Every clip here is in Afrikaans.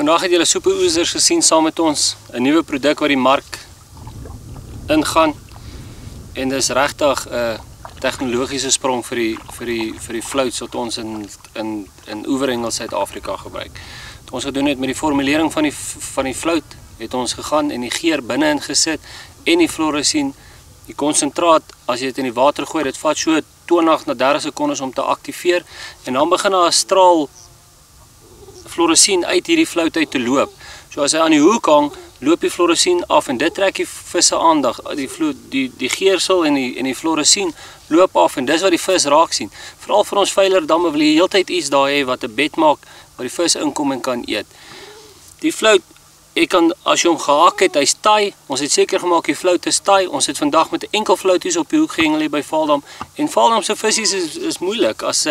Vandaag het julle Super Oozers gesien saam met ons, 'n nuwe produk wat die mark ingaan. En dis regtig 'n tegnologiese sprong vir die floats wat ons in oeverengel Suid-Afrika gebruik. Wat ons gedoen het met die formulering van die float, het ons gegaan en die geur binne-in gesit en die fluoresien, die konsentraat, as jy dit in die water gooi, dit vat so 20 na 30 sekondes om te aktiveer en dan begin daar 'n straal fluoresien uit hierdie float uit te loop. So as hy aan die hoek hang, loop die fluoresien af en dit trek die visse aandag. Die geursel en die fluoresien loop af en dis wat die vis raak sien. Veral vir ons veilerdamme wil jy heeltyd iets daar hê wat 'n bed maak waar die vis inkom en kan eet. Die float, as jy hom gehak het, hy's taai. Ons het seker gemaak die float is taai. Ons het vandag met 'n enkel float hier op die hoek gehengel hier by Vaaldam. En Vaaldam se visse is moeilik as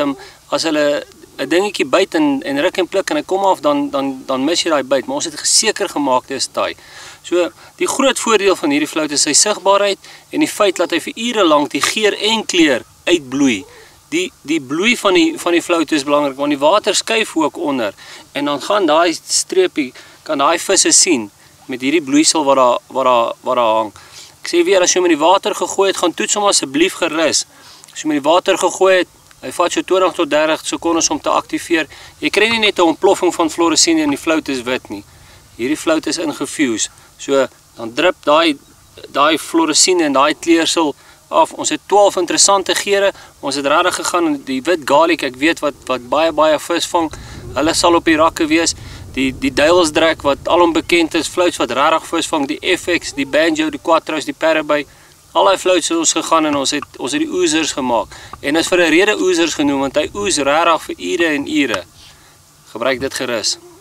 hulle 'n dingetjie byt en ruk en pluk en hy kom af, dan mis jy daai byt, maar ons het seker gemaak dit is taai. So die groot voordeel van hierdie float is sy sigbaarheid en die feit dat hy vir ure lank die geur en kleur uitbloei. Die bloei van die float is belangrik want die water skuif ook onder en dan gaan daai streepie kan daai visse sien met hierdie bloeisel wat daar hang. Ek sê weer, as jy hom in die water gegooi het, gaan toets hom asseblief gerus. As jy hom in die water gegooi het, hy vat so 20 tot 30 sekondes om te aktiveer. Jy kry nie net 'n ontploffing van fluoresien en die float is wit nie. Hierdie float is ingefuse. So dan drup daai fluoresien en daai kleursel af. Ons het 12 interessante geure. Ons het regtig gegaan in die wit garlic. Ek weet wat baie vis vang. Hulle sal op die rakke wees. Die duivelsdrek wat alom bekend is, floats wat regtig vis vang, die FX, die banjo, die quattros, die parabay. Al die floats het ons gegaan en ons het die oozers gemaak. En is vir 'n rede oozers genoem want hy oes regtig vir ure en ure. Gebruik dit gerus.